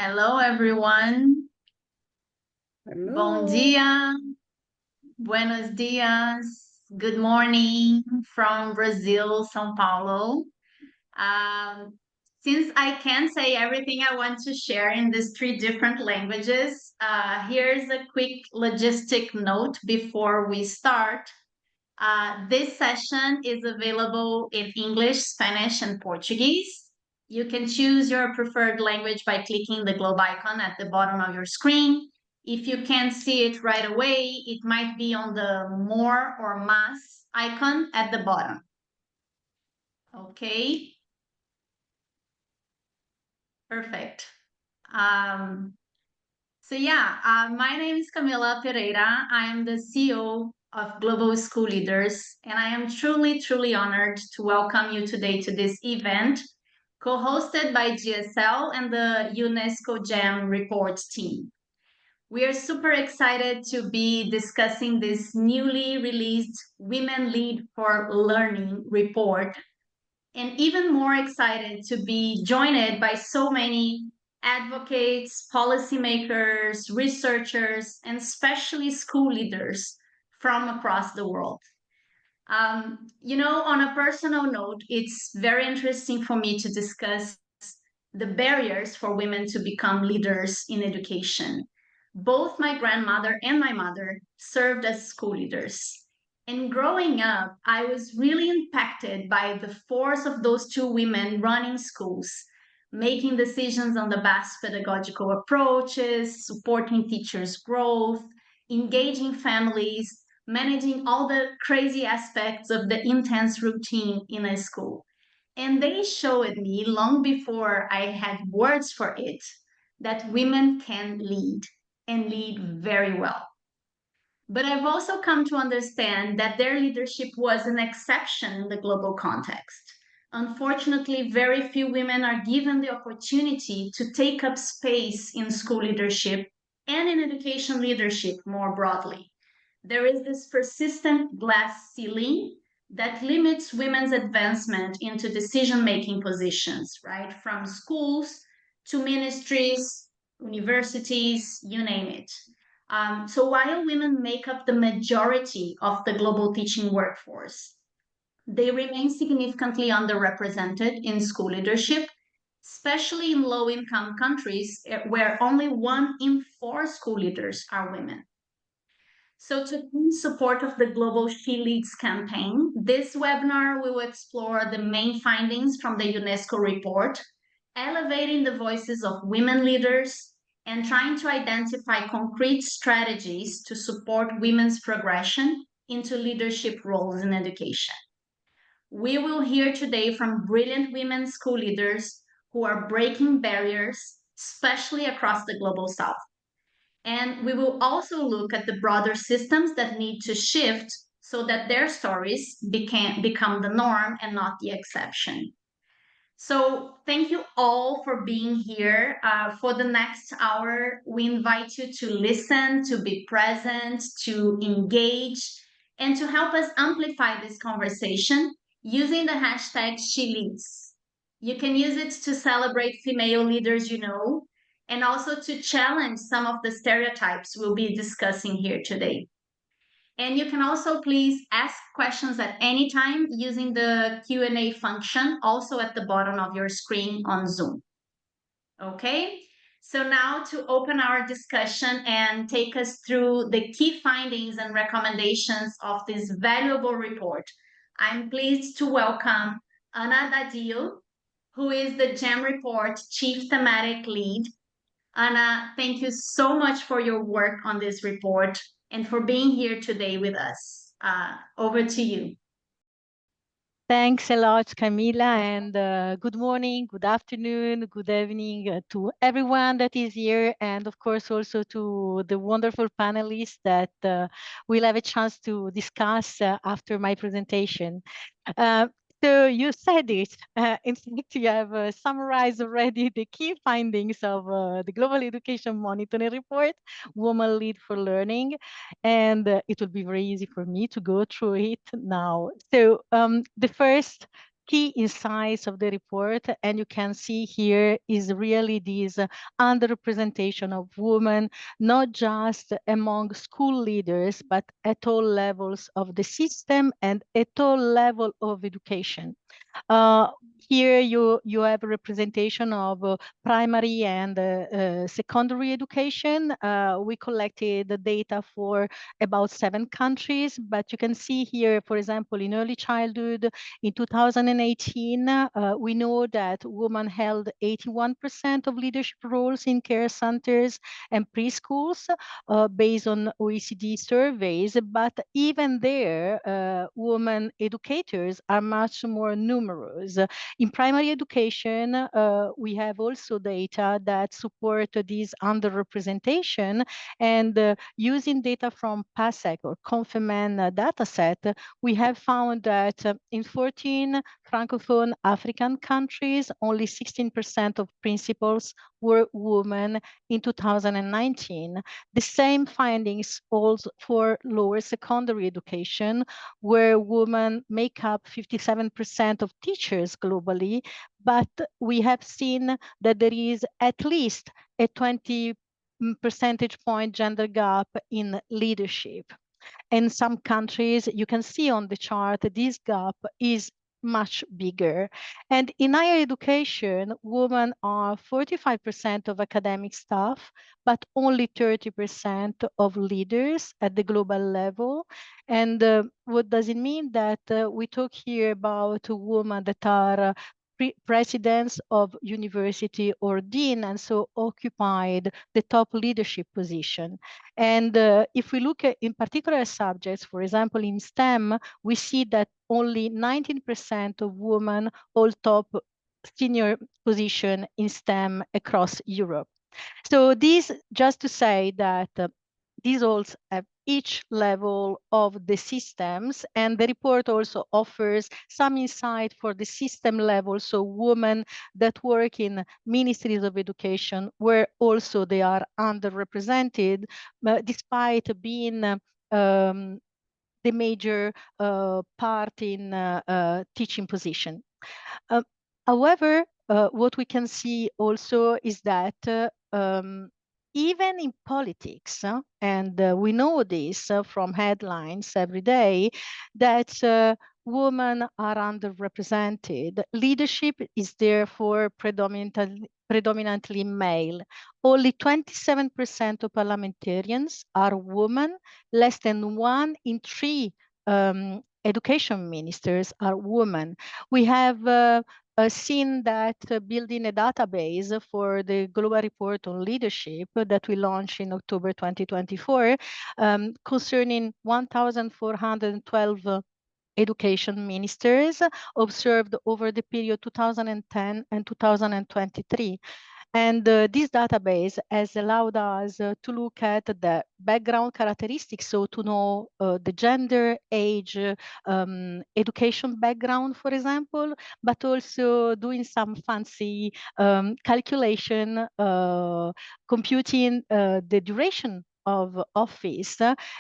Hello, everyone. Hello. Bom dia. Buenos dias. Good morning from Brazil, São Paulo. Since I can't say everything I want to share in these three different languages, here's a quick logistic note before we start. This session is available in English, Spanish, and Portuguese. You can choose your preferred language by clicking the globe icon at the bottom of your screen. If you can't see it right away, it might be on the more or más icon at the bottom. Okay. Perfect. My name is Camila Pereira. I am the CEO of Global School Leaders, and I am truly, truly honored to welcome you today to this event, co-hosted by GSL and the UNESCO GEM Reports team. We are super excited to be discussing this newly released Women Lead for Learning report, and even more excited to be joined by so many advocates, policymakers, researchers, and especially school leaders from across the world. On a personal note, it's very interesting for me to discuss the barriers for women to become leaders in education. Both my grandmother and my mother served as school leaders. And growing up, I was really impacted by the force of those two women running schools, making decisions on the best pedagogical approaches, supporting teachers' growth, engaging families, managing all the crazy aspects of the intense routine in a school. And they showed me long before I had words for it that women can lead and lead very well. But I've also come to understand that their leadership was an exception in the global context. Unfortunately, very few women are given the opportunity to take up space in school leadership and in education leadership more broadly. There is this persistent glass ceiling that limits women's advancement into decision-making positions, right? From schools to ministries, universities, you name it. So while women make up the majority of the global teaching workforce, they remain significantly underrepresented in school leadership, especially in low-income countries where only 1 in 4 school leaders are women. So to in support of the Global She Leads campaign, this webinar will explore the main findings from the UNESCO report, elevating the voices of women leaders, and trying to identify concrete strategies to support women's progression into leadership roles in education. We will hear today from brilliant women school leaders who are breaking barriers, especially across the Global South. And we will also look at the broader systems that need to shift so that their stories become the norm and not the exception. So thank you all for being here. For the next hour, we invite you to listen, to be present, to engage, and to help us amplify this conversation using the hashtag #SheLeads. You can use it to celebrate female leaders you know, and also to challenge some of the stereotypes we'll be discussing here today. And you can also please ask questions at any time using the Q&A function also at the bottom of your screen on Zoom. Okay, so now to open our discussion and take us through the key findings and recommendations of this valuable report, I'm pleased to welcome Ana Dadillo, who is the GEM Report Chief Thematic Lead. Ana, thank you so much for your work on this report and for being here today with us. Over to you. Thanks a lot, Camila, and good morning, good afternoon, good evening to everyone that is here, and of course also to the wonderful panelists that we'll have a chance to discuss after my presentation. So you said it. In fact, you have summarized already the key findings of the Global Education Monitoring Report, Women Lead for Learning, and it will be very easy for me to go through it now. So the first key insights of the report, and you can see here is really this underrepresentation of women, not just among school leaders, but at all levels of the system and at all level of education. Here you have a representation of primary and secondary education. We collected the data for about 7 countries, but you can see here, for example, in early childhood, in 2018, we know that women held 81% of leadership roles in care centers and preschools based on OECD surveys, but even there, women educators are much more numerous. In primary education, we have also data that support this underrepresentation, and using data from PASEC or Confemen dataset, we have found that in 14 Francophone African countries, only 16% of principals were women in 2019. The same findings also for lower secondary education, where women make up 57% of teachers globally, but we have seen that there is at least a 20 percentage point gender gap in leadership. In some countries, you can see on the chart, this gap is much bigger. And in higher education, women are 45% of academic staff, but only 30% of leaders at the global level. And what does it mean? That we talk here about women that are presidents of university or dean, and so occupied the top leadership position. And if we look at in particular subjects, for example, in STEM, we see that only 19% of women hold top senior position in STEM across Europe. So this just to say that these also have each level of the systems, and the report also offers some insight for the system level, so women that work in ministries of education where also they are underrepresented, despite being the major part in teaching position. However, what we can see also is that even in politics, and we know this from headlines every day, that women are underrepresented. Leadership is therefore predominantly male. Only 27% of parliamentarians are women. Less than 1 in 3 education ministers are women. We have seen that building a database for the global report on leadership that we launched in October 2024 concerning 1,412 education ministers observed over the period 2010 and 2023. And this database has allowed us to look at the background characteristics, so to know the gender, age, education background, for example, but also doing some fancy calculation, computing the duration of office.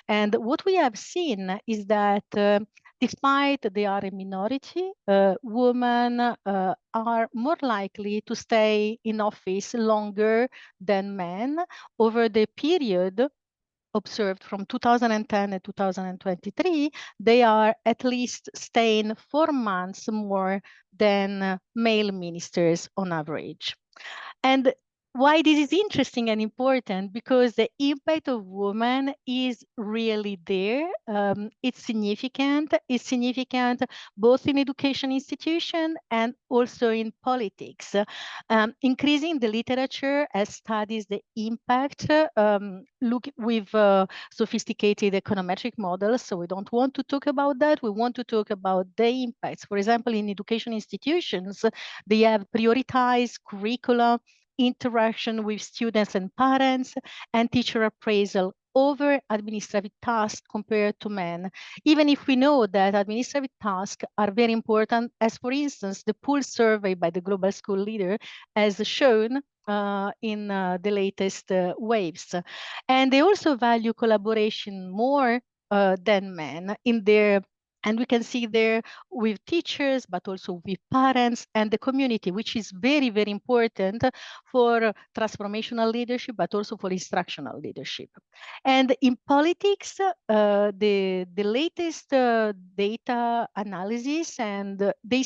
And what we have seen is that despite they are a minority, women are more likely to stay in office longer than men over the period observed from 2010 and 2023. They are at least staying 4 months more than male ministers on average. And why this is interesting and important, because the impact of women is really there. It's significant. It's significant both in education institution and also in politics. Increasing the literature as studies the impact, look with sophisticated econometric models. So we don't want to talk about that. We want to talk about the impacts. For example, in education institutions, they have prioritized curricula, interaction with students and parents, and teacher appraisal over administrative tasks compared to men, even if we know that administrative tasks are very important, as for instance, the pool survey by the Global School Leader has shown in the latest waves. And they also value collaboration more than men in their And we can see there with teachers, but also with parents and the community, which is very, very important for transformational leadership, but also for instructional leadership. And in politics, the latest data analysis, and they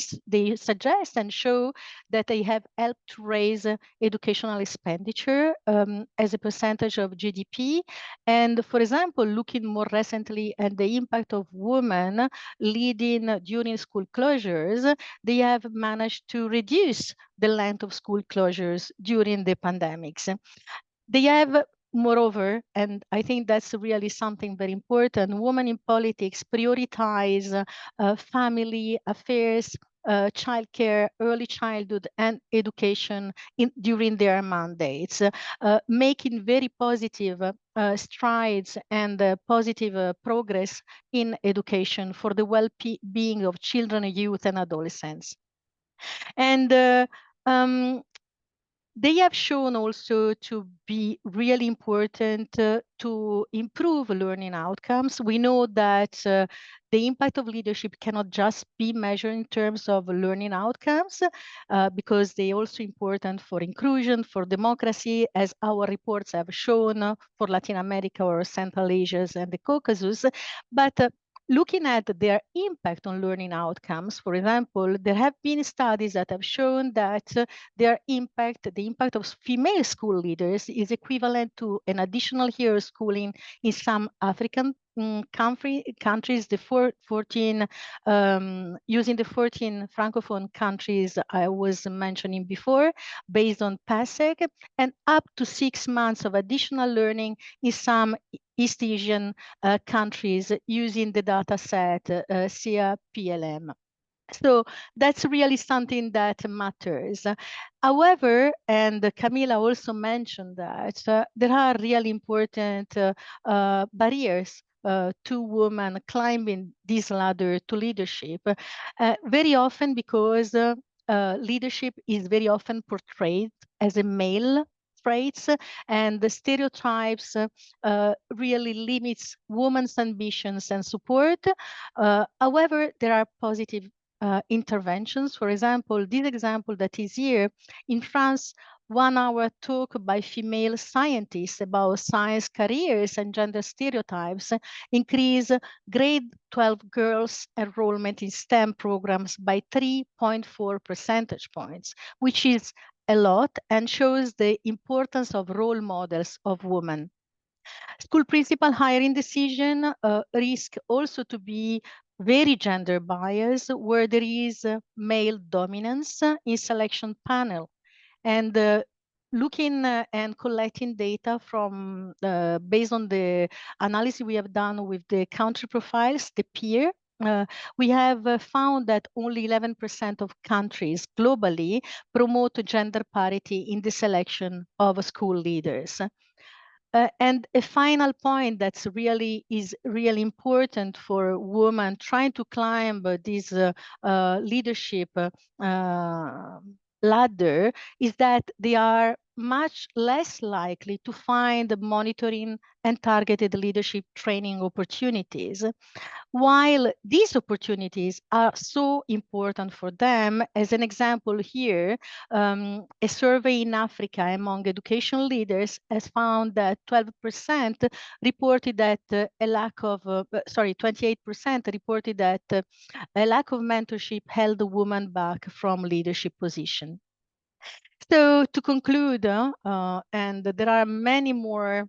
suggest and show that they have helped to raise educational expenditure as a percentage of GDP. And for example, looking more recently at the impact of women leading during school closures, they have managed to reduce the length of school closures during the pandemics. They have, moreover, and I think that's really something very important, women in politics prioritize family affairs, childcare, early childhood, and education during their mandates, making very positive strides and positive progress in education for the well-being of children, youth, and adolescents. And they have shown also to be really important to improve learning outcomes. We know that the impact of leadership cannot just be measured in terms of learning outcomes, because they are also important for inclusion, for democracy, as our reports have shown for Latin America or Central Asia and the Caucasus. But looking at their impact on learning outcomes, for example, there have been studies that have shown that the impact of female school leaders is equivalent to an additional year of schooling in some African countries, using the 14 Francophone countries I was mentioning before, based on PASEC, and up to 6 months of additional learning in some East Asian countries using the data set SIA PLM. So that's really something that matters. However, and Camila also mentioned that there are really important barriers to women climbing this ladder to leadership, very often because leadership is very often portrayed as a male traits, and the stereotypes really limits women's ambitions and support. However, there are positive interventions. For example, this example that is here, in France, 1 hour talk by female scientists about science careers and gender stereotypes increase grade 12 girls' enrollment in STEM programs by 3.4 percentage points, which is a lot and shows the importance of role models of women. School principal hiring decision risk also to be very gender biased, where there is male dominance in selection panel. And looking and collecting data from based on the analysis we have done with the country profiles, the peer, we have found that only 11% of countries globally promote gender parity in the selection of school leaders. And a final point that's really important for women trying to climb this leadership ladder is that they are much less likely to find monitoring and targeted leadership training opportunities, while these opportunities are so important for them. As an example here, a survey in Africa among education leaders has found that 12% reported that 28% reported that a lack of mentorship held a woman back from leadership position. So to conclude, and there are many more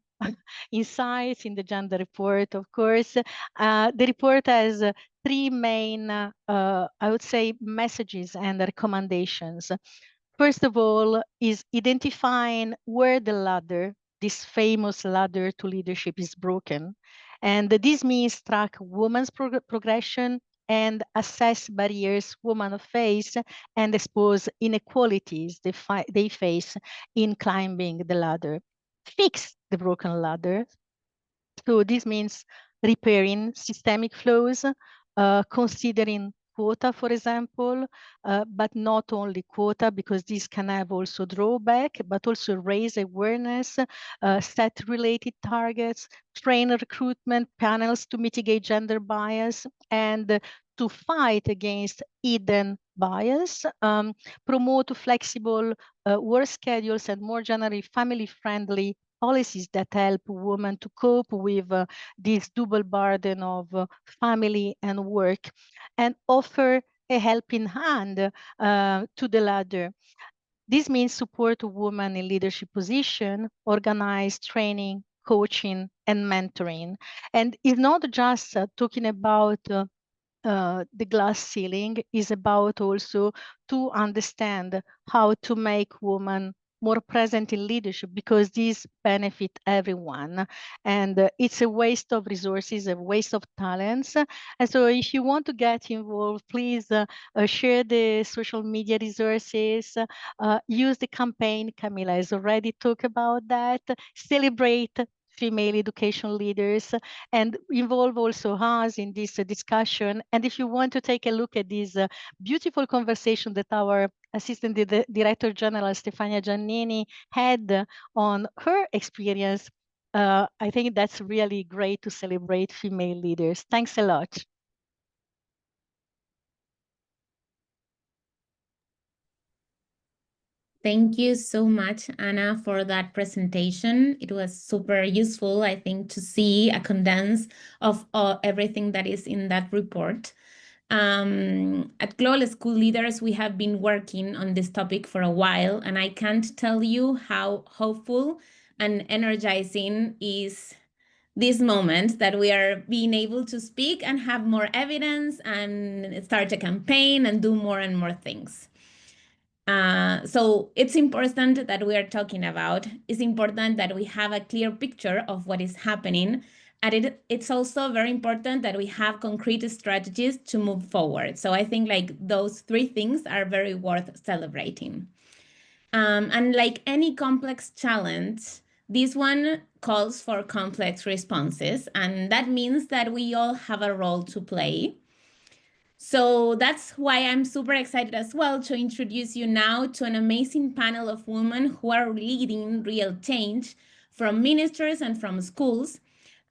insights in the gender report, of course. The report has 3 main, I would say, messages and recommendations. First of all, is identifying where the ladder, this famous ladder to leadership, is broken. And this means track women's progression and assess barriers women face and expose inequalities they face in climbing the ladder. Fix the broken ladder. So this means repairing systemic flaws, considering quota, for example, but not only quota, because this can have also drawback, but also raise awareness, set related targets, train recruitment panels to mitigate gender bias, and to fight against hidden bias, promote flexible work schedules, and more generally family-friendly policies that help women to cope with this double burden of family and work, and offer a helping hand to the latter. This means support women in leadership position, organize training, coaching, and mentoring. And it's not just talking about the glass ceiling, is about also to understand how to make women more present in leadership, because these benefit everyone. And it's a waste of resources, a waste of talents. And so if you want to get involved, please share the social media resources, use the campaign. Camila has already talked about that. Celebrate female education leaders, and involve also us in this discussion. And if you want to take a look at this beautiful conversation that our Assistant Director General Stefania Giannini had on her experience, I think that's really great to celebrate female leaders. Thanks a lot. Thank you so much, Anna, for that presentation. It was super useful, I think, to see a condense of everything that is in that report. At Global School Leaders, we have been working on this topic for a while, and I can't tell you how hopeful and energizing is this moment that we are being able to speak and have more evidence and start a campaign and do more and more things. So it's important that we are talking about. It's important that we have a clear picture of what is happening. And it's also very important that we have concrete strategies to move forward. So I think like those three things are very worth celebrating. And like any complex challenge, this one calls for complex responses. And that means that we all have a role to play. So that's why I'm super excited as well to introduce you now to an amazing panel of women who are leading real change, from ministers and from schools.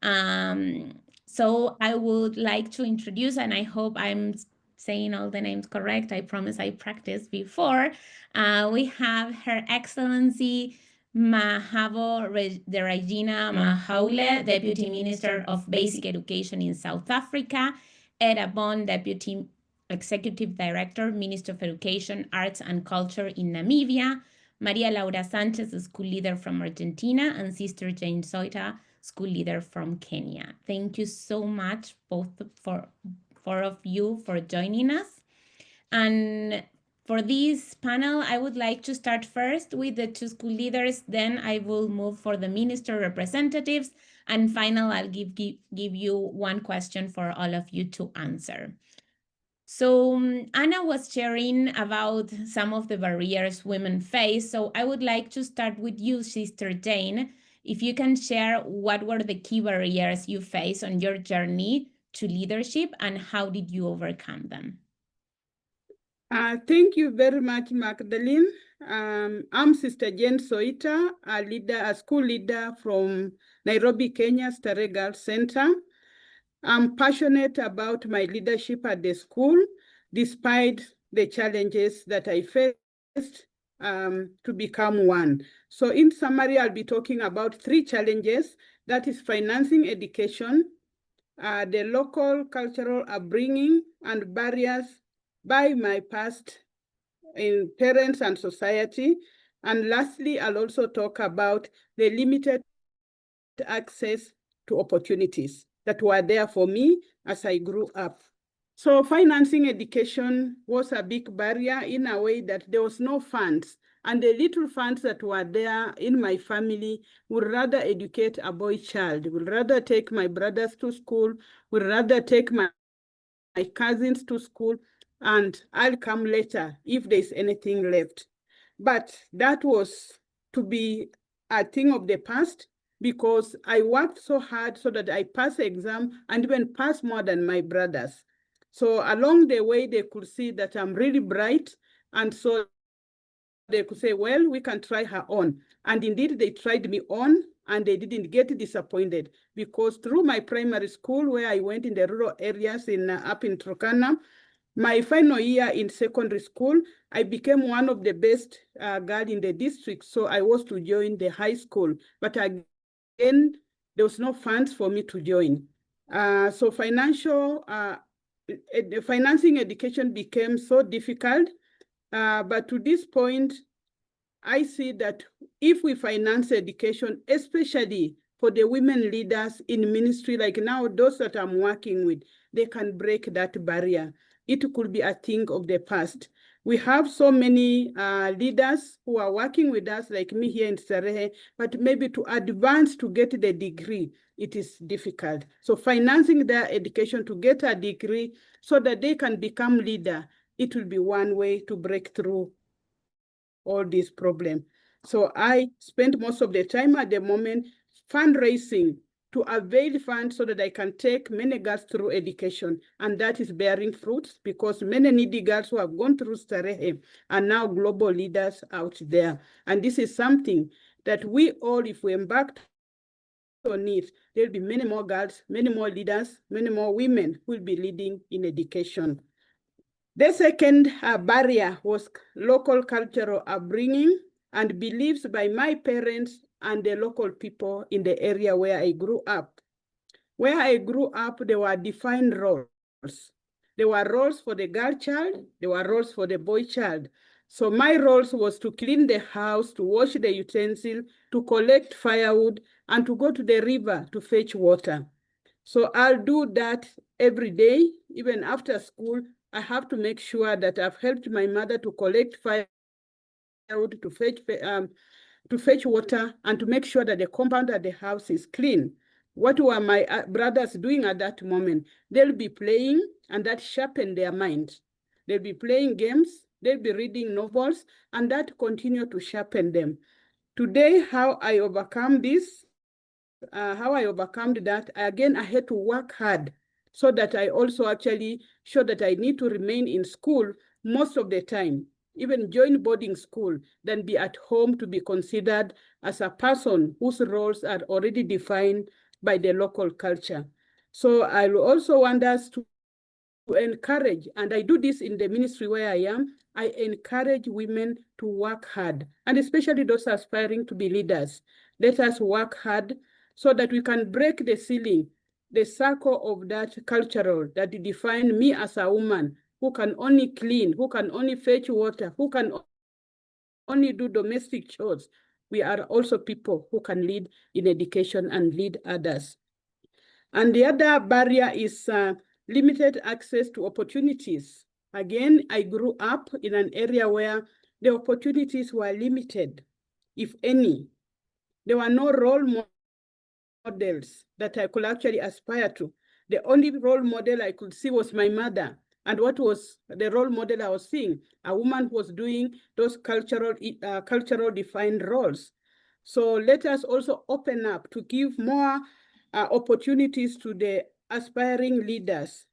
So I would like to introduce, and I hope I'm saying all the names correct. I promise I practiced before. We have Her Excellency Makgabo Reginah Mhaule, Deputy Minister of Basic Education in South Africa, Edda Bohn, Deputy Executive Director, Minister of Education, Arts and Culture in Namibia, María Laura Sánchez, School Leader from Argentina, and Sister Jane Soita, School Leader from Kenya. Thank you so much, both for four of you, for joining us. And for this panel, I would like to start first with the two school leaders, then I will move for the minister representatives, and final, I'll give you one question for all of you to answer. So Anna was sharing about some of the barriers women face. So I would like to start with you, Sister Jane. If you can share what were the key barriers you faced on your journey to leadership and how did you overcome them? Thank you very much, Magdalene. I'm Sister Jane Soita, a school leader from Nairobi, Kenya, Starehe Girls Center. I'm passionate about my leadership at the school, despite the challenges that I faced to become one. So in summary, I'll be talking about three challenges. That is financing education, the local cultural upbringing, and barriers by my past in parents and society. And lastly, I'll also talk about the limited access to opportunities that were there for me as I grew up. So financing education was a big barrier in a way that there was no funds. And the little funds that were there in my family would rather educate a boy child, would rather take my brothers to school, would rather take my cousins to school, and I'll come later if there's anything left. But that was to be a thing of the past, because I worked so hard so that I pass the exam and even pass more than my brothers. So along the way, they could see that I'm really bright. And so they could say, well, we can try her on. And indeed, they tried me on, and they didn't get disappointed, because through my primary school, where I went in the rural areas up in Turkana, my final year in secondary school, I became one of the best girl in the district. So I was to join the high school. But again, there was no funds for me to join. So financing education became so difficult. But to this point, I see that if we finance education, especially for the women leaders in ministry, like now those that I'm working with, they can break that barrier. It could be a thing of the past. We have so many leaders who are working with us, like me here in Sarehe, but maybe to advance to get the degree, it is difficult. So financing their education to get a degree so that they can become leader, it will be one way to break through all these problems. So I spend most of the time at the moment fundraising to avail funds so that I can take many girls through education. And that is bearing fruits, because many needy girls who have gone through Starehe are now global leaders out there. And this is something that we all, if we embark on it, there'll be many more girls, many more leaders, many more women who will be leading in education. The second barrier was local cultural upbringing and beliefs by my parents and the local people in the area where I grew up. Where I grew up, there were defined roles. There were roles for the girl child, there were roles for the boy child. So my roles was to clean the house, to wash the utensil, to collect firewood, and to go to the river to fetch water. So I'll do that every day. Even after school, I have to make sure that I've helped my mother to collect firewood, to fetch water, and to make sure that the compound at the house is clean. What were my brothers doing at that moment? They'll be playing, and that sharpened their minds. They'll be playing games, they'll be reading novels, and that continue to sharpen them. Today, how I overcome this, how I overcome that, again, I had to work hard so that I also actually show that I need to remain in school most of the time, even join boarding school, than be at home to be considered as a person whose roles are already defined by the local culture. So I also want us to encourage, and I do this in the ministry where I am, I encourage women to work hard, and especially those aspiring to be leaders. Let us work hard so that we can break the ceiling, the circle of that cultural that define me as a woman who can only clean, who can only fetch water, who can only do domestic chores. We are also people who can lead in education and lead others. And the other barrier is limited access to opportunities. Again, I grew up in an area where the opportunities were limited, if any. There were no role models that I could actually aspire to. The only role model I could see was my mother. And what was the role model I was seeing? A woman who was doing those cultural defined roles. So let us also open up to give more opportunities to the aspiring leaders.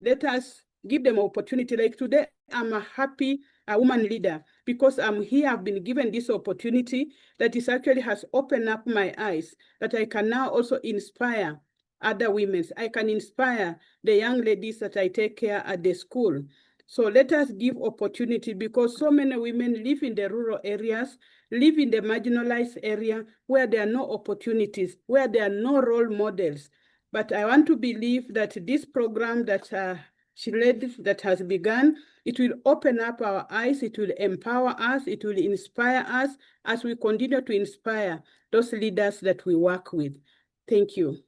Let us give them opportunity. Like today, I'm a happy woman leader because I'm here, I've been given this opportunity that is actually has opened up my eyes, that I can now also inspire other women. I can inspire the young ladies that I take care at the school. So let us give opportunity, because so many women live in the rural areas, live in the marginalized area where there are no opportunities, where there are no role models. But I want to believe that this program that she led, that has begun, it will open up our eyes, it will empower us, it will inspire us as we continue to inspire those leaders that we work with. Thank you.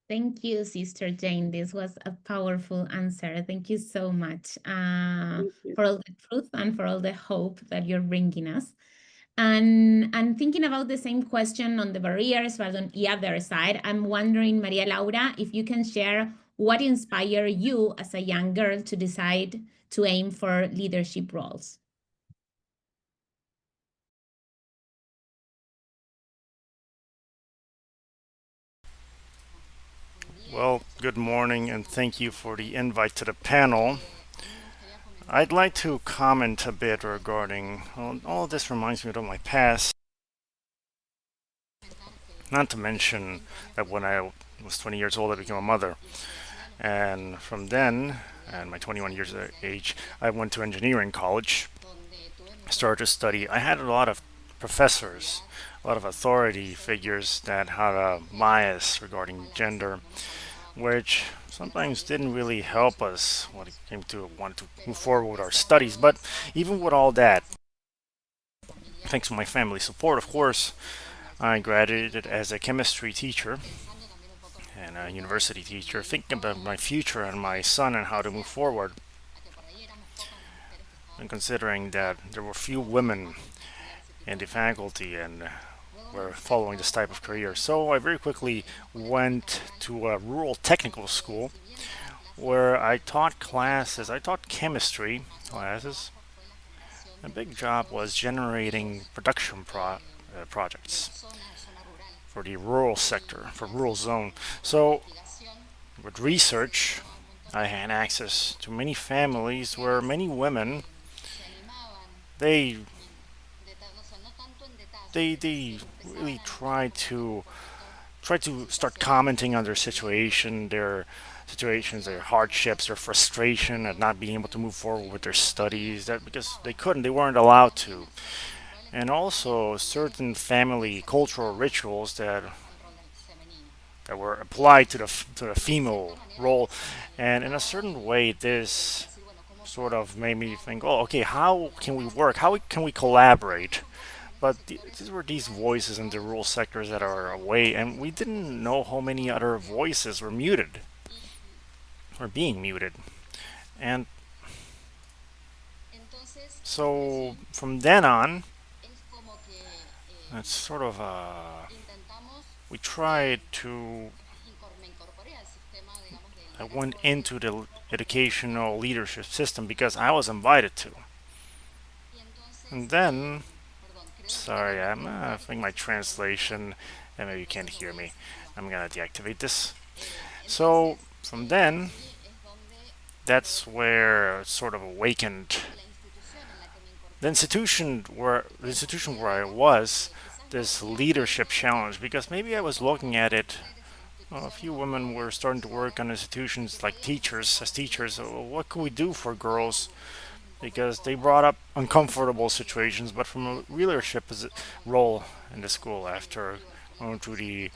Thank you, Sister Jane. This was a powerful answer. Thank you so much for all the truth and for all the hope that you're bringing us. And thinking about the same question on the barriers, but on the other side, I'm wondering, María Laura, if you can share what inspired you as a young girl to decide to aim for leadership roles. Well, good morning and thank you for the invite to the panel. I'd like to comment a bit regarding, well, all of this reminds me of my past. Not to mention that when I was 20 years old, I became a mother. And from then, and my 21 years of age, I went to engineering college, started to study. I had a lot of professors, a lot of authority figures that had a bias regarding gender, which sometimes didn't really help us when it came to want to move forward with our studies. But even with all that, thanks to my family support, of course, I graduated as a chemistry teacher and a university teacher, thinking about my future and my son and how to move forward. And considering that there were few women in the faculty and were following this type of career, so I very quickly went to a rural technical school where I taught classes. I taught chemistry classes. A big job was generating production projects for the rural sector, for rural zone. So with research, I had access to many families where many women they they really try to start commenting on their situation, their situations, their hardships, their frustration at not being able to move forward with their studies. That because they couldn't, they weren't allowed to, and also certain family cultural rituals that were applied to the female role, and in a certain way, this sort of made me think, oh, okay, how can we work? How can we collaborate? But these were these voices in the rural sectors that are away, and we didn't know how many other voices were muted, or being muted. And so from then on, it's sort of we tried to. I went into the educational leadership system because I was invited to. And then, sorry, I think my translation, and maybe you can't hear me. I'm gonna deactivate this. So from then, that's where it sort of awakened the institution where I was this leadership challenge because maybe I was looking at it. Well, a few women were starting to work on institutions like teachers as teachers. So what can we do for girls? Because they brought up uncomfortable situations, but from a leadership role in the school after going to the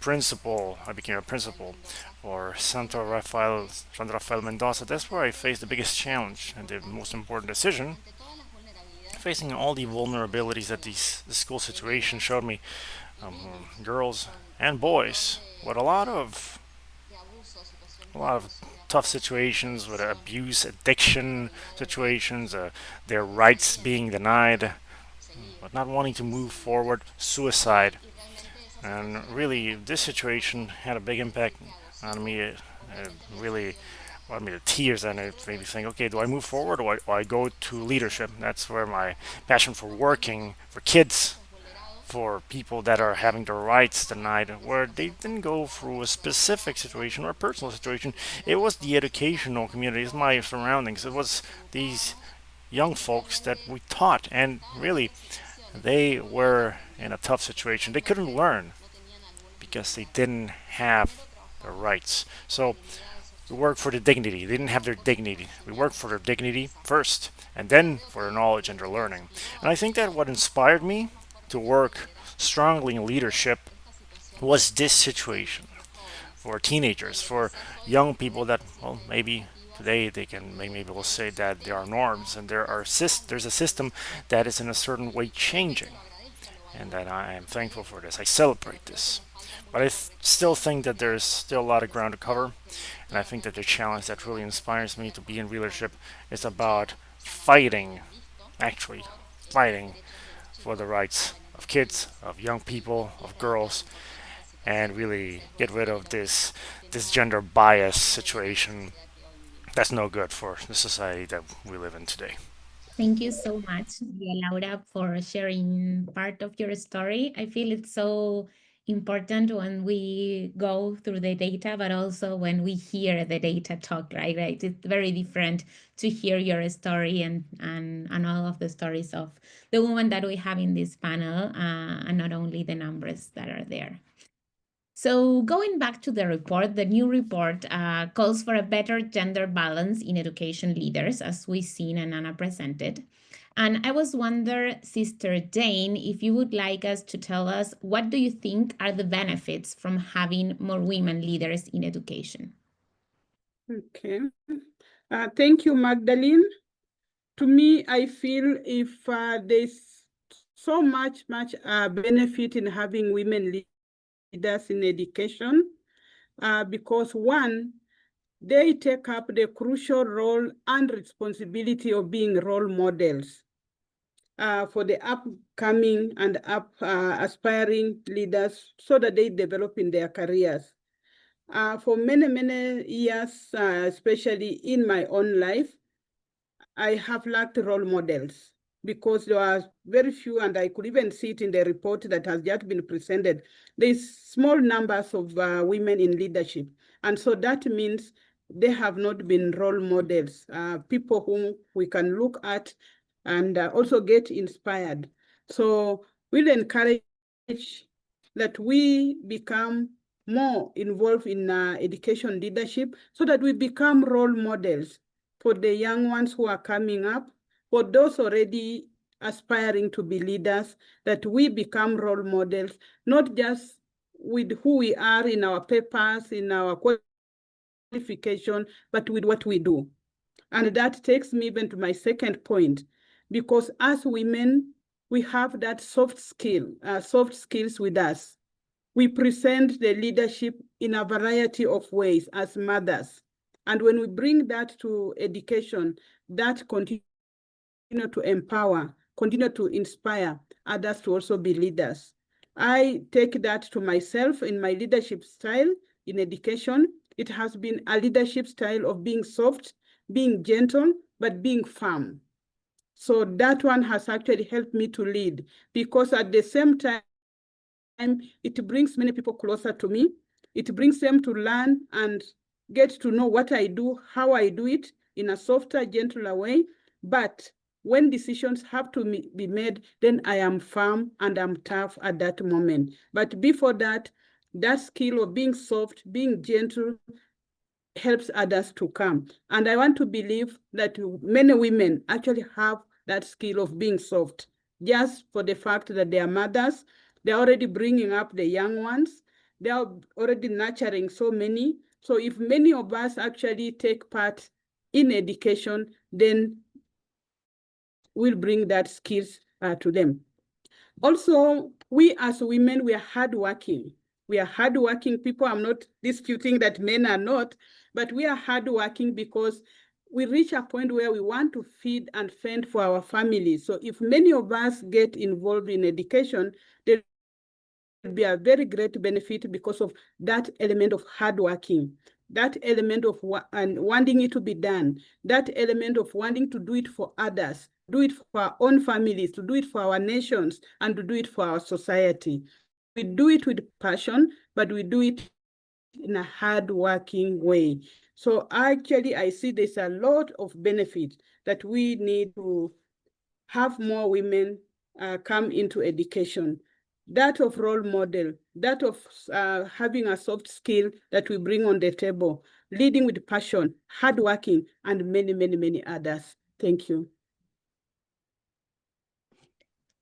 principal, I became a principal for San Rafael Mendoza. That's where I faced the biggest challenge and the most important decision, facing all the vulnerabilities that the school situation showed me, girls and boys, with a lot of tough situations with abuse, addiction situations, their rights being denied, but not wanting to move forward, suicide. And really, this situation had a big impact on me. It really brought me to tears, and it made me think, okay, do I move forward or I go to leadership? That's where my passion for working for kids, for people that are having their rights denied, where they didn't go through a specific situation or a personal situation. It was the educational community, it's my surroundings. It was these young folks that we taught, and really, they were in a tough situation. They couldn't learn because they didn't have their rights. So we worked for the dignity. They didn't have their dignity. We worked for their dignity first, and then for their knowledge and their learning. And I think that what inspired me to work strongly in leadership was this situation for teenagers, for young people that, well, maybe today they can maybe will say that there are norms and there's a system that is in a certain way changing, and that I am thankful for this. I celebrate this. But still think that there's still a lot of ground to cover, and I think that the challenge that really inspires me to be in leadership is about fighting, actually fighting for the rights of kids, of young people, of girls, and really get rid of this gender bias situation that's no good for the society that we live in today. Thank you so much, María Laura, for sharing part of your story. I feel it's so important when we go through the data, but also when we hear the data talk, right? It's very different to hear your story and all of the stories of the women that we have in this panel, and not only the numbers that are there. So going back to the report, the new report calls for a better gender balance in education leaders, as we've seen and Anna presented. And I was wondering, Sister Jane, if you would like us to tell us, what do you think are the benefits from having more women leaders in education? Okay. Thank you, Magdalene. To me, I feel if there's so much benefit in having women leaders in education, because one, they take up the crucial role and responsibility of being role models for the upcoming and aspiring leaders so that they develop in their careers. For many years, especially in my own life, I have lacked role models because there are very few, and I could even see it in the report that has just been presented. There's small numbers of women in leadership. And so that means they have not been role models, people whom we can look at and also get inspired. So we'll encourage that we become more involved in education leadership so that we become role models for the young ones who are coming up, for those already aspiring to be leaders, that we become role models, not just with who we are in our papers, in our qualification, but with what we do. And that takes me even to my second point, because as women, we have that soft skills with us. We present the leadership in a variety of ways as mothers. And when we bring that to education, that continue to empower, continue to inspire others to also be leaders. I take that to myself in my leadership style in education. It has been a leadership style of being soft, being gentle, but being firm. So that one has actually helped me to lead, because at the same time, it brings many people closer to me. It brings them to learn and get to know what I do, how I do it in a softer, gentler way. But when decisions have to be made, then I am firm and I'm tough at that moment. But before that, that skill of being soft, being gentle, helps others to come. And I want to believe that many women actually have that skill of being soft, just for the fact that they are mothers. They're already bringing up the young ones. They are already nurturing so many. So if many of us actually take part in education, then we'll bring that skills to them. Also, we as women, we are hardworking. We are hardworking people. I'm not disputing that men are not, but we are hardworking because we reach a point where we want to feed and fend for our families. So if many of us get involved in education, there will be a very great benefit because of that element of hardworking, that element of wanting it to be done, that element of wanting to do it for others, do it for our own families, to do it for our nations, and to do it for our society. We do it with passion, but we do it in a hard-working way. So actually, I see there's a lot of benefit that we need to have more women come into education. That of role model, that of having a soft skill that we bring on the table, leading with passion, hardworking, and many others. Thank you.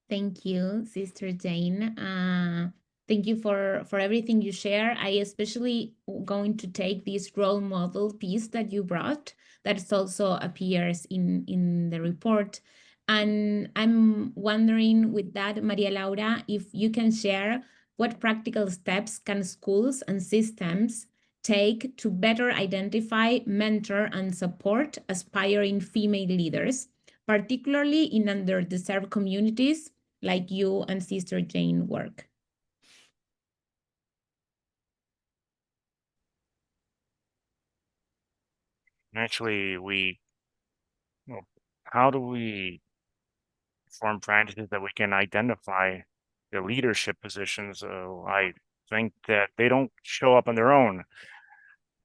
Thank you, Sister Jane. Thank you for everything you share. I especially going to take this role model piece that you brought, that also appears in the report. And I'm wondering with that, María Laura, if you can share what practical steps can schools and systems take to better identify, mentor, and support aspiring female leaders, particularly in underdeserved communities like you and Sister Jane work? Actually, how do we form practices that we can identify the leadership positions? I think that they don't show up on their own.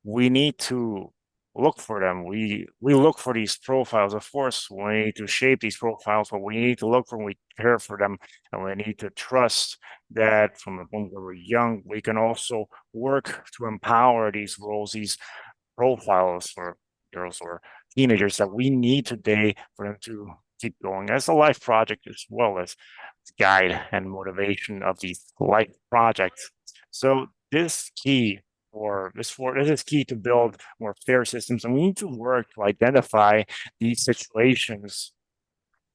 We need to look for them. We look for these profiles. Of course, we need to shape these profiles, but we need to look for them, we care for them, and we need to trust that from the point where we're young, we can also work to empower these roles, these profiles for girls or teenagers that we need today for them to keep going as a life project, as well as guide and motivation of these life projects. So this is key to build more fair systems, and we need to work to identify these situations.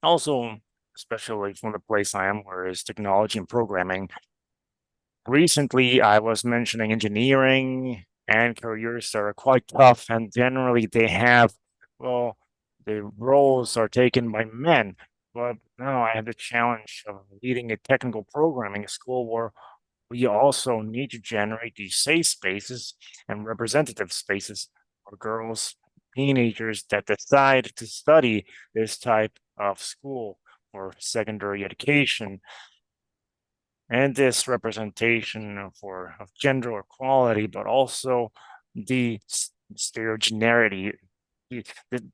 Also, especially from the place I am, where is technology and programming. Recently, I was mentioning engineering and careers that are quite tough, and generally they have, well, the roles are taken by men. But now I have the challenge of leading a technical programming school where we also need to generate these safe spaces and representative spaces for girls, teenagers that decide to study this type of school for secondary education. And this representation of gender equality, but also the stereogeneity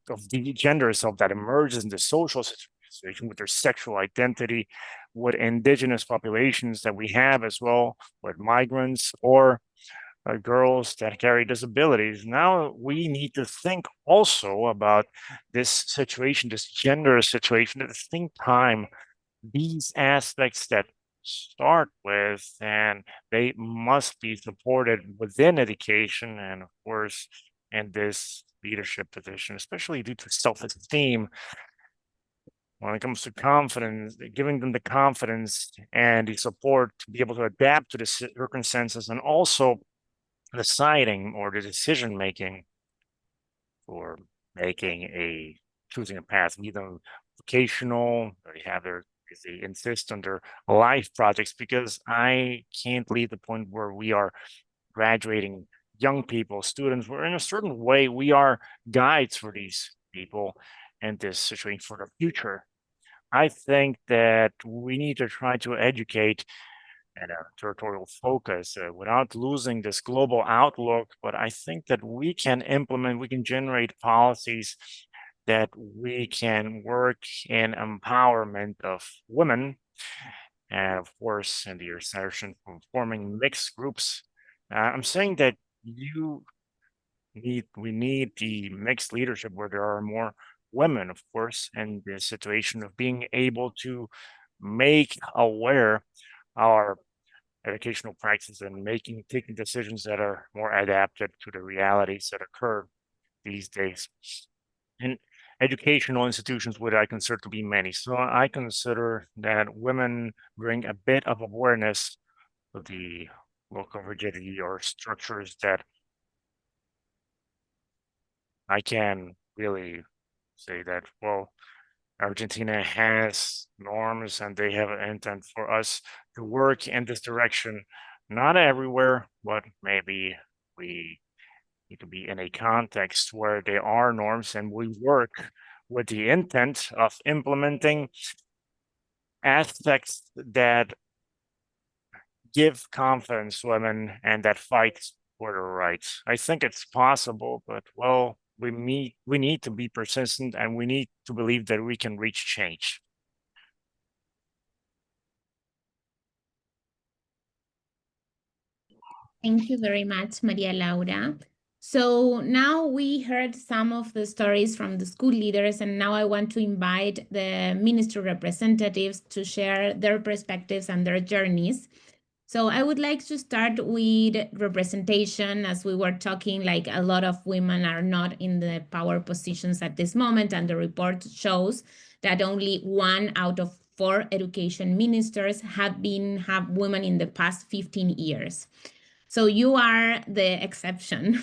of the gender itself that emerges in the social situation with their sexual identity, with indigenous populations that we have as well, with migrants or girls that carry disabilities. Now we need to think also about this situation, this gender situation, at the same time, these aspects that start with, and they must be supported within education and, of course, in this leadership position, especially due to self-esteem. When it comes to confidence, giving them the confidence and the support to be able to adapt to the circumstances, and also deciding or the decision making for choosing a path, either vocational, or they have their, they insist on their life projects, because I can't leave the point where we are graduating young people, students, where in a certain way we are guides for these people and this situation for the future. I think that we need to try to educate and a territorial focus without losing this global outlook. But I think that we can generate policies that we can work in empowerment of women, and of course, in the assertion from forming mixed groups. I'm saying that we need the mixed leadership where there are more women, of course, and the situation of being able to make aware our educational practices and taking decisions that are more adapted to the realities that occur these days. And educational institutions, would I consider to be many. So I consider that women bring a bit of awareness of the local rigidity or structures that I can really say that, well, Argentina has norms and they have an intent for us to work in this direction. Not everywhere, but maybe we need to be in a context where there are norms and we work with the intent of implementing aspects that give confidence to women and that fight for their rights. I think it's possible, but well, we need to be persistent, and we need to believe that we can reach change. Thank you very much, María Laura. So now we heard some of the stories from the school leaders, and now I want to invite the ministry representatives to share their perspectives and their journeys. So I would like to start with representation. As we were talking, like a lot of women are not in the power positions at this moment, and the report shows that only 1 out of 4 education ministers have women in the past 15 years. So you are the exception.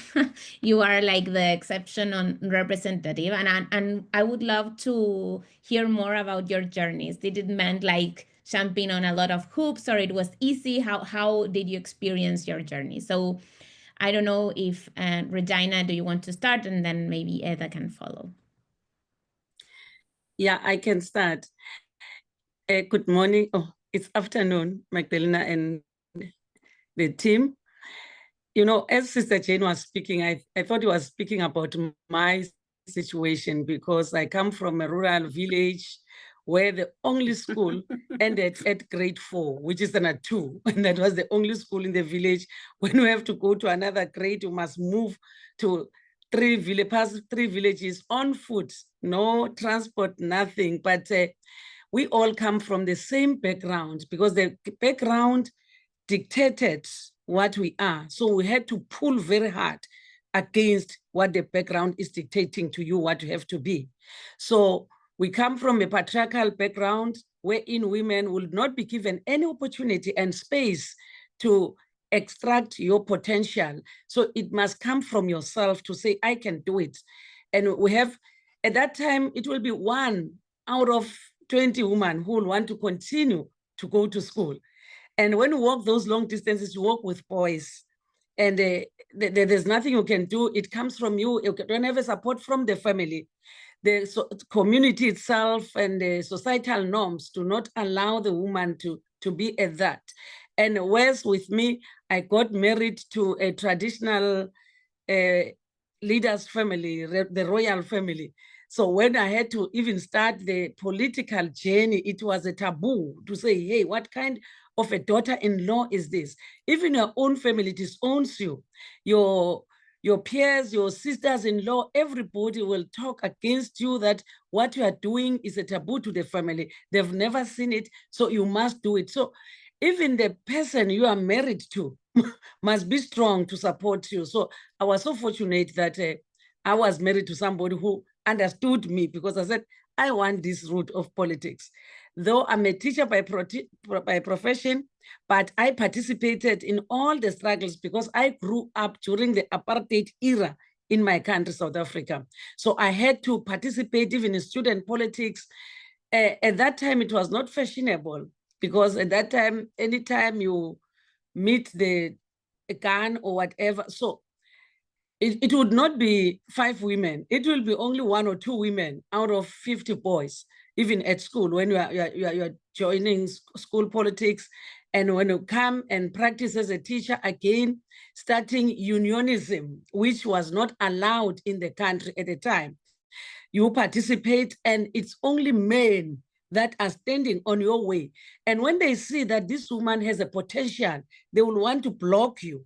You are like the exception on representative. And I would love to hear more about your journeys. Did it mean like jumping on a lot of hoops, or it was easy? How did you experience your journey? So I don't know if Regina, do you want to start? And then maybe Edda can follow. Yeah, I can start. Good morning. Oh, it's afternoon, Magdalena and the team. You know, as Sister Jane was speaking, I thought he was speaking about my situation, because I come from a rural village where the only school ended at grade 4, which is a 2. And that was the only school in the village. When we have to go to another grade, you must move to 3 villages on foot, no transport, nothing. But we all come from the same background, because the background dictated what we are. So we had to pull very hard against what the background is dictating to you, what you have to be. So we come from a patriarchal background wherein women will not be given any opportunity and space to extract your potential. So it must come from yourself to say, I can do it. And we have, at that time, it will be 1 out of 20 women who will want to continue to go to school. And when you walk those long distances, you walk with boys. And there's nothing you can do. It comes from you. You don't have a support from the family. The community itself and the societal norms do not allow the woman to be at that. And whereas with me, I got married to a traditional leader's family, the royal family. So when I had to even start the political journey, it was a taboo to say, hey, what kind of a daughter-in-law is this? Even your own family disowns you. Your peers, your sisters-in-law, everybody will talk against you, that what you are doing is a taboo to the family. They've never seen it, so you must do it. So even the person you are married to must be strong to support you. So I was so fortunate that I was married to somebody who understood me, because I said, I want this route of politics. Though I'm a teacher by profession, but I participated in all the struggles because I grew up during the apartheid era in my country, South Africa. So I had to participate even in student politics. At that time, it was not fashionable, because at that time, anytime you meet the gun or whatever, so it would not be 5 women. It will be only 1 or 2 women out of 50 boys, even at school, when you are joining school politics. And when you come and practice as a teacher, again, starting unionism, which was not allowed in the country at the time. You participate, and it's only men that are standing on your way. And when they see that this woman has a potential, they will want to block you.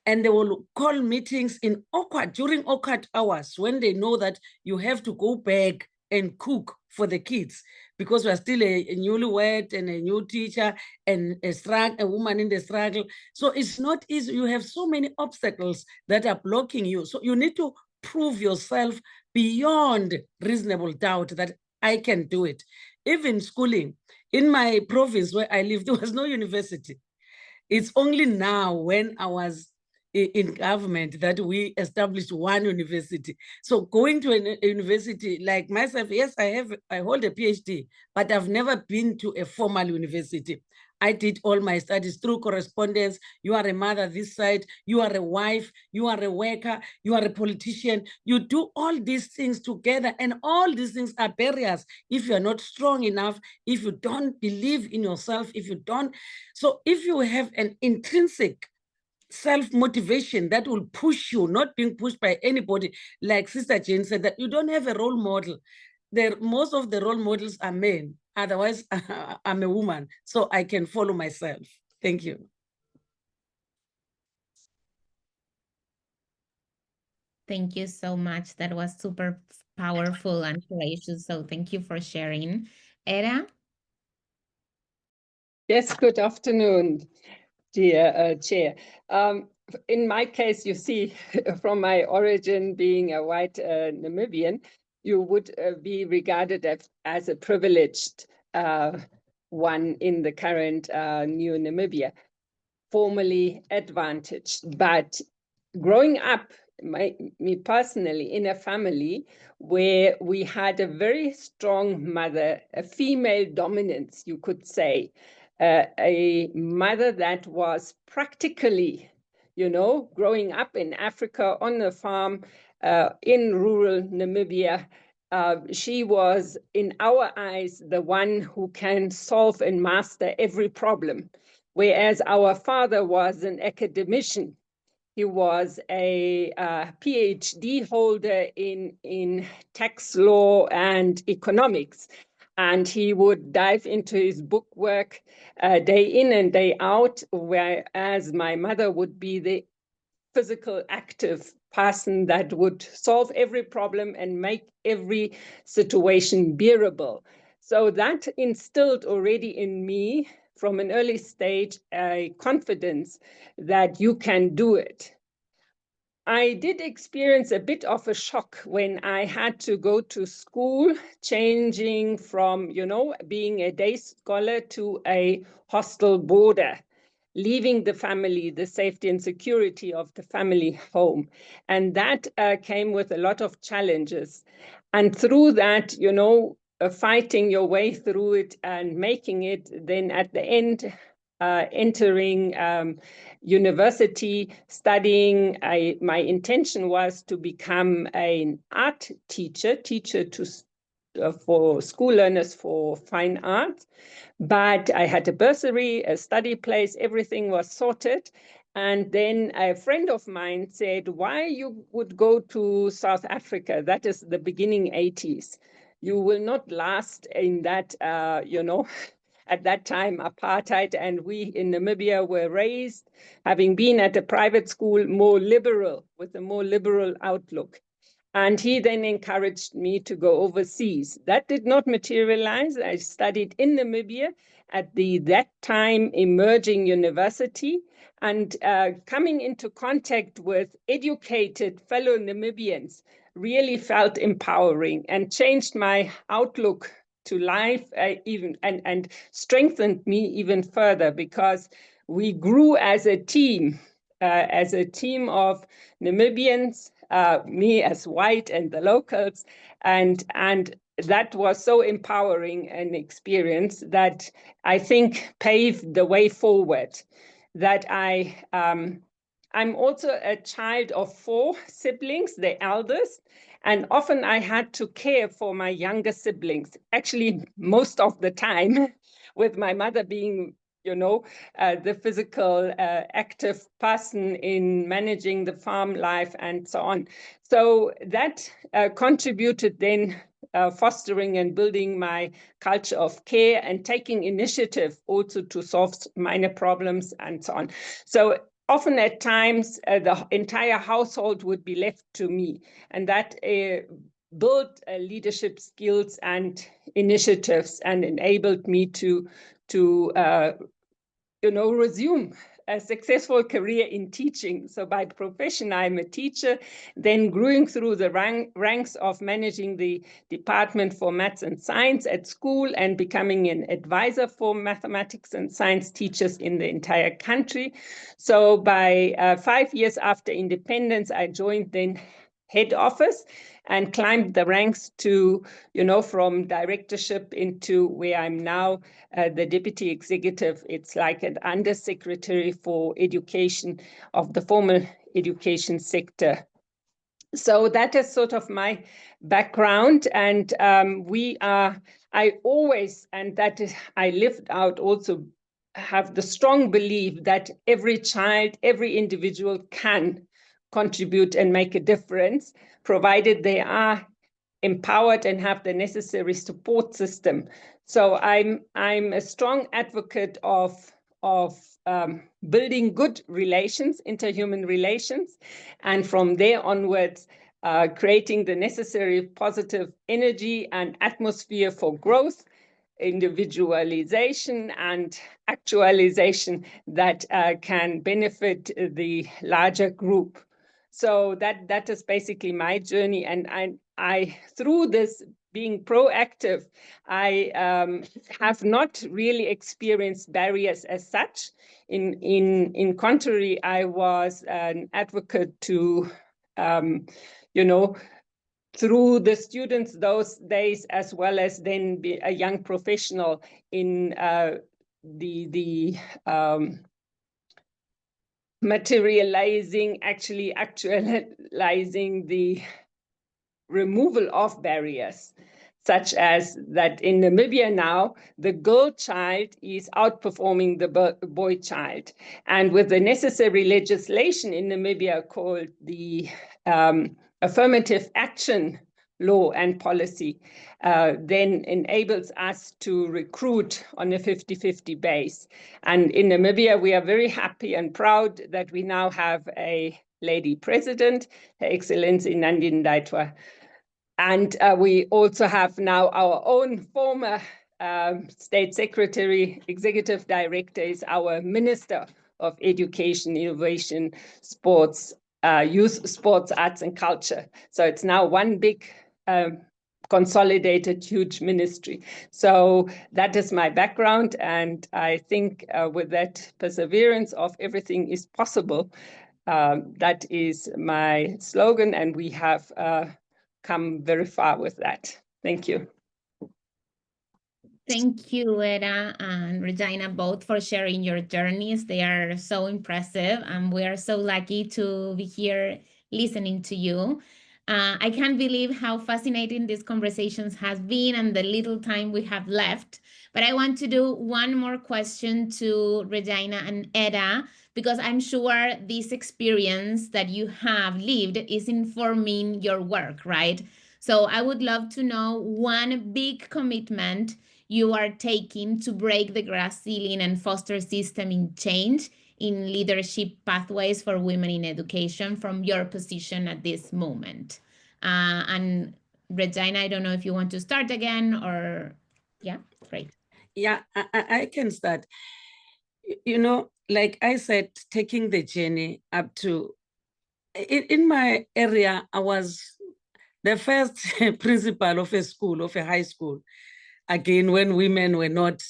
And they will call meetings during awkward hours, when they know that you have to go back and cook for the kids, because we're still a newlywed and a new teacher and a woman in the struggle. So it's not easy. You have so many obstacles that are blocking you. So you need to prove yourself beyond reasonable doubt that I can do it. Even schooling, in my province where I live, there was no university. It's only now, when I was in government, that we established 1 university. So going to a university like myself, yes, I hold a PhD, but I've never been to a formal university. I did all my studies through correspondence. You are a mother this side, you are a wife, you are a worker, you are a politician. You do all these things together, and all these things are barriers if you're not strong enough, if you don't believe in yourself, if you don't. So if you have an intrinsic self-motivation that will push you, not being pushed by anybody, like Sister Jane said, that you don't have a role model. Most of the role models are men. Otherwise, I'm a woman, so I can follow myself. Thank you. Thank you so much. That was super powerful and courageous. So thank you for sharing. Edda? Yes, good afternoon, dear Chair. In my case, you see, from my origin being a white Namibian, you would be regarded as a privileged one in the current new Namibia, formally advantaged. But growing up, me personally, in a family where we had a very strong mother, a female dominance, you could say, a mother that was practically, growing up in Africa on the farm in rural Namibia. She was, in our eyes, the one who can solve and master every problem. whereas our father was an academician. He was a PhD holder in tax law and economics. And he would dive into his book work day in and day out, whereas my mother would be the physical, active person that would solve every problem and make every situation bearable. So that instilled already in me from an early stage a confidence that you can do it. I did experience a bit of a shock when I had to go to school, changing from, being a day scholar to a hostel boarder, leaving the family, the safety and security of the family home. And that came with a lot of challenges. And through that, fighting your way through it and making it, then at the end, entering university, studying. My intention was to become an art teacher for school learners for fine arts. But I had a bursary, a study place, everything was sorted. And then a friend of mine said, why you would go to South Africa? That is the beginning 80s. You will not last in that, at that time, apartheid, and we in Namibia were raised, having been at a private school, more liberal, with a more liberal outlook. And he then encouraged me to go overseas. That did not materialize. I studied in Namibia at that time emerging university, and coming into contact with educated fellow Namibians really felt empowering and changed my outlook to life even and strengthened me even further, because we grew as a team of Namibians, me as white and the locals, and that was so empowering an experience that I think paved the way forward. That I'm also a child of 4 siblings, the eldest, and often I had to care for my younger siblings, actually most of the time, with my mother being, the physical active person in managing the farm life and so on. So that contributed then fostering and building my culture of care and taking initiative also to solve minor problems and so on. So often at times, the entire household would be left to me, and that built leadership skills and initiatives and enabled me to resume a successful career in teaching. So by profession, I'm a teacher, then growing through the ranks of managing the department for maths and science at school and becoming an advisor for mathematics and science teachers in the entire country. So by 5 years after independence, I joined then head office and climbed the ranks to, from directorship into where I'm now the deputy executive. It's like an undersecretary for education of the formal education sector. So that is sort of my background, and I always, and that is, I lived out also, have the strong belief that every child, every individual can contribute and make a difference, provided they are empowered and have the necessary support system. So I'm a strong advocate of building good relations, interhuman relations, and from there onwards, creating the necessary positive energy and atmosphere for growth, individualization and actualization that can benefit the larger group. So that is basically my journey, and I through this being proactive, I have not really experienced barriers as such. In contrary, I was an advocate to, through the students those days, as well as then be a young professional in actualizing the removal of barriers. such as that in Namibia now, the girl child is outperforming the boy child. And with the necessary legislation in Namibia called the Affirmative Action Law and Policy, then enables us to recruit on a 50-50 base. And in Namibia, we are very happy and proud that we now have a lady president, Her Excellency Nandini Ndaitwah. And we also have now our own former State Secretary, Executive Director is our Minister of Education, Innovation, Sports, Youth, Sports, Arts and Culture. So it's now one big consolidated huge ministry. So that is my background. And I think with that perseverance of everything is possible, that is my slogan. And we have come very far with that. Thank you. Thank you, Edda and Regina, both for sharing your journeys. They are so impressive, and we are so lucky to be here listening to you. I can't believe how fascinating these conversations has been and the little time we have left. But I want to do one more question to Regina and Edda, because I'm sure this experience that you have lived is informing your work, right? So I would love to know one big commitment you are taking to break the glass ceiling and foster systemic change in leadership pathways for women in education from your position at this moment. And Regina, I don't know if you want to start again or, yeah, great. Yeah, I can start. You know, like I said, taking the journey up to, in my area, I was the first principal of a school, of a high school. Again, when women were not,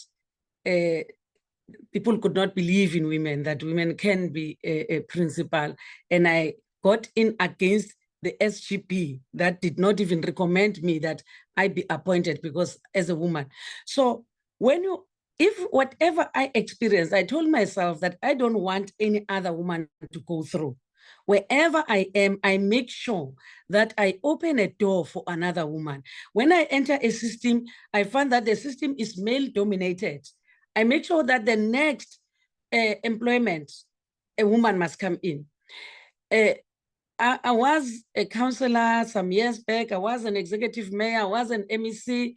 people could not believe in women, that women can be a principal. And I got in against the SGP that did not even recommend me that I be appointed because as a woman. So when you, if whatever I experienced, I told myself that I don't want any other woman to go through. Wherever I am, I make sure that I open a door for another woman. When I enter a system, I find that the system is male dominated. I make sure that the next employment, a woman must come in. I was a counselor some years back. I was an executive mayor. I was an MEC.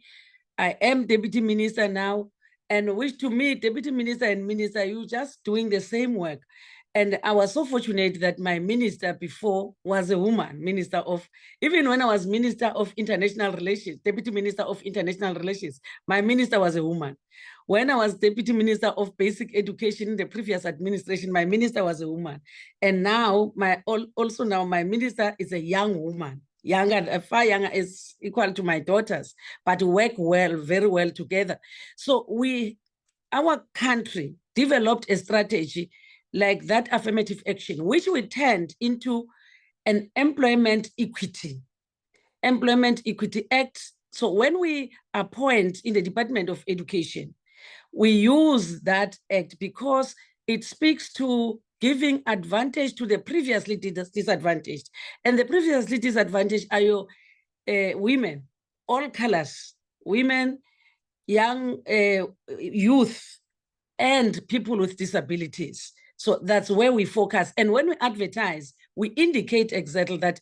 I am deputy minister now. And which to me, deputy minister and minister, you're just doing the same work. And I was so fortunate that my minister before was a woman, minister of, even when I was minister of international relations, deputy minister of international relations, my minister was a woman. When I was deputy minister of basic education in the previous administration, my minister was a woman. And now, also now my minister is a young woman, younger, far younger, is equal to my daughters, but work well, very well together. So our country developed a strategy like that affirmative action, which we turned into an Employment Equity Act. So when we appoint in the Department of Education, we use that act because it speaks to giving advantage to the previously disadvantaged. And the previously disadvantaged are your women, all colors, women, young youth, and people with disabilities. So that's where we focus. And when we advertise, we indicate exactly that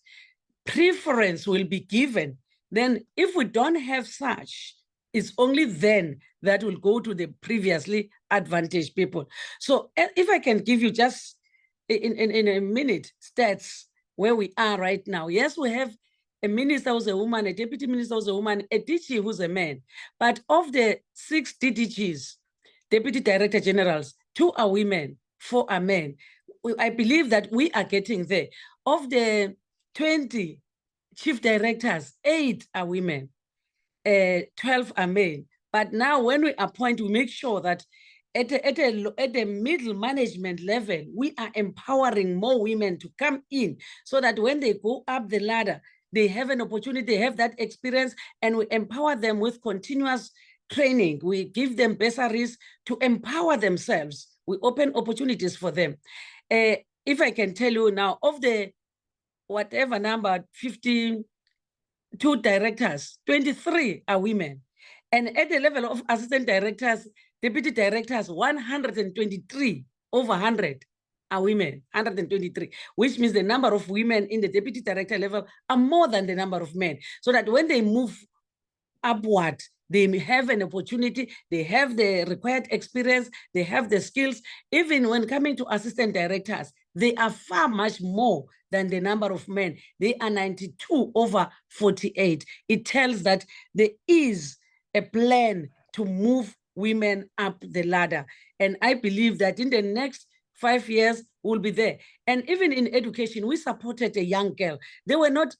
preference will be given. Then if we don't have such, it's only then that will go to the previously advantaged people. So if I can give you just in a minute stats where we are right now. Yes, we have a minister who's a woman, a deputy minister who's a woman, a DG who's a man. But of the 6 DDGs, deputy director generals, 2 are women, 4 are men. I believe that we are getting there. Of the 20 chief directors, 8 are women, 12 are men. But now when we appoint, we make sure that at the middle management level, we are empowering more women to come in so that when they go up the ladder, they have an opportunity, they have that experience, and we empower them with continuous training. We give them bursaries to empower themselves. We open opportunities for them. If I can tell you now, of the whatever number, 15 two directors, 23 are women. And at the level of assistant directors, deputy directors, 123 over 100 are women, 123, which means the number of women in the deputy director level are more than the number of men. So that when they move upward, they may have an opportunity, they have the required experience, they have the skills. Even when coming to assistant directors, they are far much more than the number of men. They are 92 over 48. It tells that there is a plan to move women up the ladder. And I believe that in the next 5 years, we'll be there. And even in education, we supported a young girl. There were no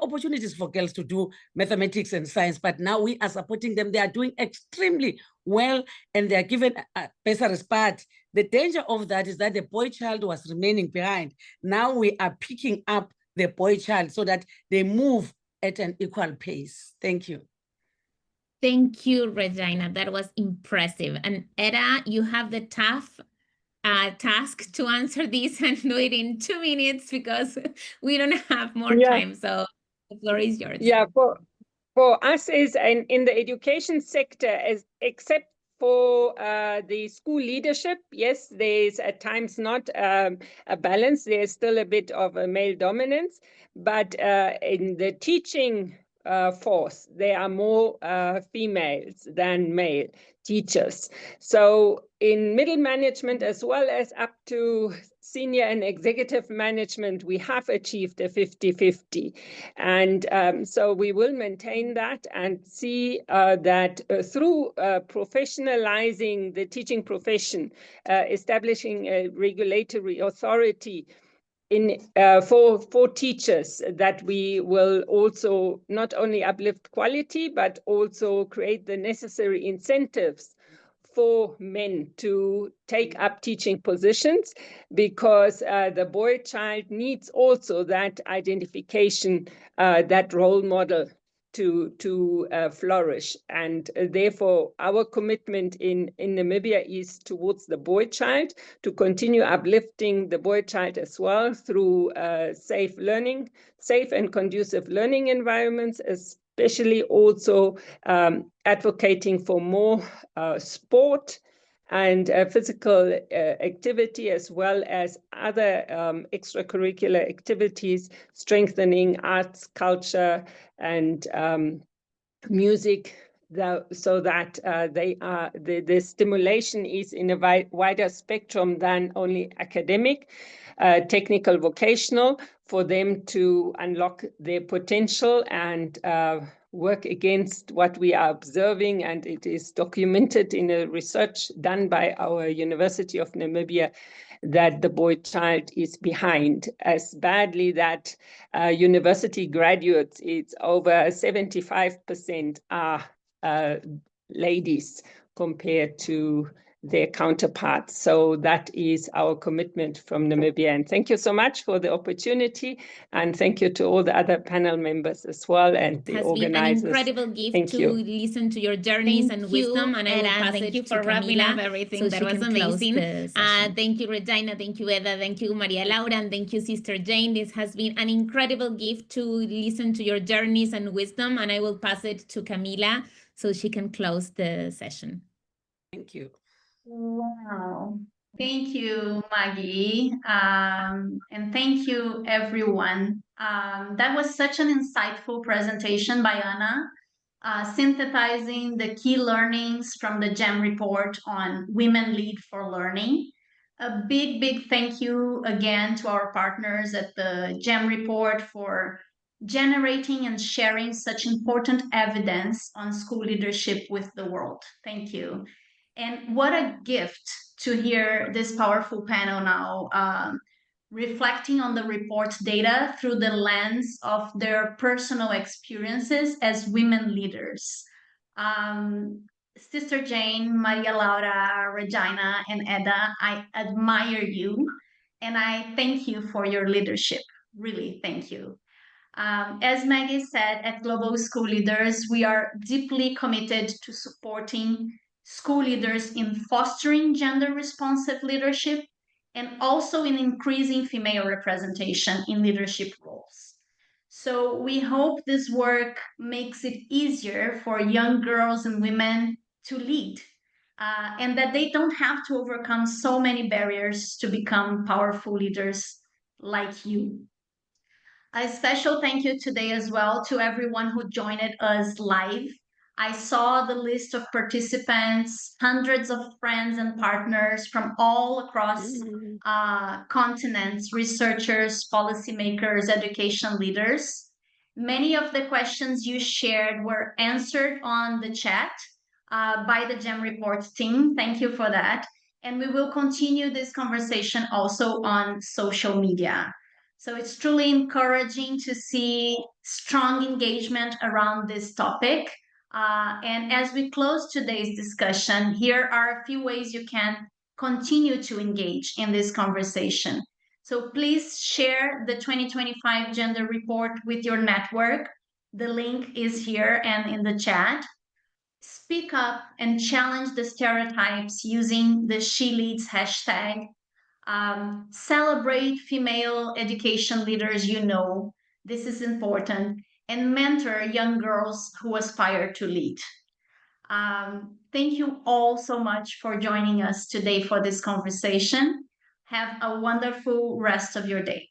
opportunities for girls to do mathematics and science, but now we are supporting them. They are doing extremely well, and they are given a better part. The danger of that is that the boy child was remaining behind. Now we are picking up the boy child so that they move at an equal pace. Thank you. Thank you, Reginah. That was impressive. And Edda, you have the tough task to answer this and do it in 2 minutes because we don't have more time. So the floor is yours. Yeah, for us is in the education sector, except for the school leadership, yes, there's at times not a balance. There's still a bit of a male dominance, but in the teaching force, there are more females than male teachers. So in middle management as well as up to senior and executive management, we have achieved a 50-50. And so we will maintain that and see that through professionalizing the teaching profession, establishing a regulatory authority for teachers, that we will also not only uplift quality, but also create the necessary incentives for men to take up teaching positions, because the boy child needs also that identification, that role model to flourish. And therefore, our commitment in Namibia is towards the boy child, to continue uplifting the boy child as well through safe and conducive learning environments, especially also advocating for more sport and physical activity, as well as other extracurricular activities, strengthening arts, culture, and music, so that the stimulation is in a wider spectrum than only academic, technical, vocational, for them to unlock their potential and work against what we are observing. And it is documented in a research done by our University of Namibia that the boy child is behind as badly, that university graduates, it's over 75% are ladies compared to their counterparts. So that is our commitment from Namibia. And thank you so much for the opportunity. And thank you to all the other panel members as well and the organizers. It has been an incredible gift to listen to your journeys and wisdom. And I will pass it to Camila, everything that was amazing. Thank you, Reginah. Thank you, Edda. Thank you, María Laura. And thank you, Sister Jane. This has been an incredible gift to listen to your journeys and wisdom. And I will pass it to Camila so she can close the session. Thank you. Wow. Thank you, Maggie. And thank you, everyone. That was such an insightful presentation by Anna, synthesizing the key learnings from the GEM report on Women Lead for Learning. A big, big thank you again to our partners at the GEM report for generating and sharing such important evidence on school leadership with the world. Thank you. And what a gift to hear this powerful panel now, reflecting on the report data through the lens of their personal experiences as women leaders. Sister Jane, María Laura, Reginah, and Edda, I admire you, and I thank you for your leadership. Really, thank you. As Maggie said, at Global School Leaders, we are deeply committed to supporting school leaders in fostering gender-responsive leadership and also in increasing female representation in leadership roles. So we hope this work makes it easier for young girls and women to lead, and that they don't have to overcome so many barriers to become powerful leaders like you. A special thank you today as well to everyone who joined us live. I saw the list of participants, hundreds of friends and partners from all across continents, researchers, policymakers, education leaders. Many of the questions you shared were answered on the chat by the GEM Report team. Thank you for that. And we will continue this conversation also on social media. So it's truly encouraging to see strong engagement around this topic. And as we close today's discussion, here are a few ways you can continue to engage in this conversation. So please share the 2025 Gender Report with your network. The link is here and in the chat. Speak up and challenge the stereotypes using the She Leads hashtag. Celebrate female education leaders you know. This is important. And mentor young girls who aspire to lead. Thank you all so much for joining us today for this conversation. Have a wonderful rest of your day.